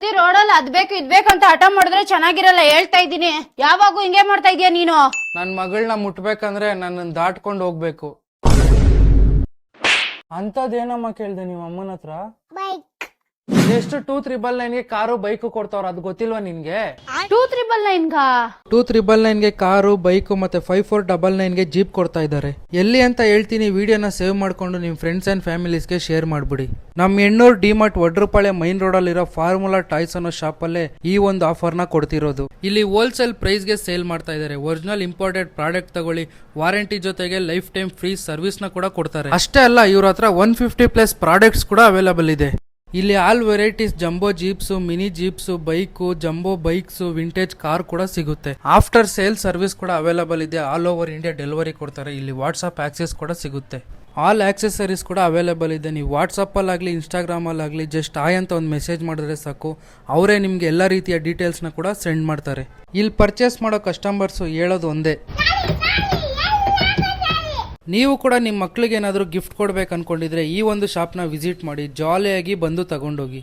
ಪ್ರತಿ ರೋಡಲ್ಲಿ ಅದ್ ಬೇಕು ಇದ್ ಬೇಕು ಅಂತ ಹಠ ಮಾಡಿದ್ರೆ ಚೆನ್ನಾಗಿರಲ್ಲ, ಹೇಳ್ತಾ ಇದ್ದೀನಿ. ಯಾವಾಗೂ ಹಿಂಗೆ ಮಾಡ್ತಾ ಇದೀಯ ನೀನು? ನನ್ ಮಗಳನ್ನ ಮುಟ್ಬೇಕಂದ್ರೆ ನನ್ನ ದಾಟ್ಕೊಂಡು ಹೋಗ್ಬೇಕು. ಅಂತದೇನಮ್ಮ ಕೇಳ್ದೆ ನಿಮ್ಮ ಅಮ್ಮನ ಹತ್ರ? ಎಷ್ಟು 2399ಗೆ ಕಾರು ಬೈಕು ಕೊಡ್ತಾವ್ರ, ಅದು ಗೊತ್ತಿಲ್ವಾ ನಿನ್ಗೆ? 2399ಗೆ ಕಾರು ಬೈಕು ಮತ್ತೆ 5499ಗೆ ಜೀಪ್ ಕೊಡ್ತಾ ಇದ್ದಾರೆ. ಎಲ್ಲಿ ಅಂತ ಹೇಳ್ತೀನಿ, ವಿಡಿಯೋನ ಸೇವ್ ಮಾಡ್ಕೊಂಡು ನಿಮ್ ಫ್ರೆಂಡ್ಸ್ ಅಂಡ್ ಫ್ಯಾಮಿಲೀಸ್ಗೆ ಶೇರ್ ಮಾಡ್ಬಿಡಿ. ನಮ್ ಎಣ್ಣೂರ್ ಡಿಮಾರ್ಟ್ ವಡ್ರಪಾಳ್ಯ ಮೈನ್ ರೋಡ್ ಅಲ್ಲಿರೋ ಫಾರ್ಮುಲಾ ಟಾಯ್ಸ್ ಅನ್ನೋ ಶಾಪ್ ಅಲ್ಲೇ ಈ ಒಂದು ಆಫರ್ ನ ಕೊಡ್ತಿರೋದು. ಇಲ್ಲಿ ಹೋಲ್ಸೇಲ್ ಪ್ರೈಸ್ ಗೆ ಸೇಲ್ ಮಾಡ್ತಾ ಇದ್ದಾರೆ. ಒರಿಜಿನಲ್ ಇಂಪೋರ್ಟೆಡ್ ಪ್ರಾಡಕ್ಟ್ ತಗೊಳ್ಳಿ, ವಾರಂಟಿ ಜೊತೆಗೆ ಲೈಫ್ ಟೈಮ್ ಫ್ರೀ ಸರ್ವಿಸ್ ನ ಕೂಡ ಕೊಡ್ತಾರೆ. ಅಷ್ಟೇ ಅಲ್ಲ, ಇವ್ರ ಹತ್ರ 150+ ಪ್ರಾಡಕ್ಟ್ಸ್ ಕೂಡ ಅವೈಲೇಬಲ್ ಇದೆ. ಇಲ್ಲಿ all varieties jumbo jeeps, mini jeeps, bike, jumbo bikes, vintage car ಕೂಡ ಸಿಗುತ್ತೆ. ಆಫ್ಟರ್ ಸೇಲ್ ಸರ್ವಿಸ್ ಕೂಡ ಅವೈಲೇಬಲ್ ಇದೆ. ಆಲ್ ಓವರ್ ಇಂಡಿಯಾ ಡೆಲಿವರಿ ಕೊಡ್ತಾರೆ. ಇಲ್ಲಿ ವಾಟ್ಸ್ಆಪ್ ಆಕ್ಸೆಸ್ ಕೂಡ ಸಿಗುತ್ತೆ. ಆಲ್ ಆಕ್ಸೆಸರೀಸ್ ಕೂಡ ಅವೈಲೇಬಲ್ ಇದೆ. ನೀವು ವಾಟ್ಸಪ್ಪಲ್ಲಾಗಲಿ ಇನ್ಸ್ಟಾಗ್ರಾಮಲ್ಲಾಗಲಿ ಜಸ್ಟ್ ಆಯ್ ಅಂತ ಒಂದು ಮೆಸೇಜ್ ಮಾಡಿದ್ರೆ ಸಾಕು, ಅವರೇ ನಿಮಗೆ ಎಲ್ಲ ರೀತಿಯ ಡೀಟೇಲ್ಸ್ನ ಕೂಡ ಸೆಂಡ್ ಮಾಡ್ತಾರೆ. ಇಲ್ಲಿ ಪರ್ಚೇಸ್ ಮಾಡೋ ಕಸ್ಟಮರ್ಸು ಹೇಳೋದು ಒಂದೇ, ನೀವು ಕೂಡ ನಿಮ್ಮ ಮಕ್ಳಿಗೆ ಏನಾದರೂ ಗಿಫ್ಟ್ ಕೊಡ್ಬೇಕು ಅನ್ಕೊಂಡಿದ್ರೆ ಈ ಒಂದು ಶಾಪ್ನ ವಿಸಿಟ್ ಮಾಡಿ, ಜಾಲಿಯಾಗಿ ಬಂದು ತಗೊಂಡೋಗಿ.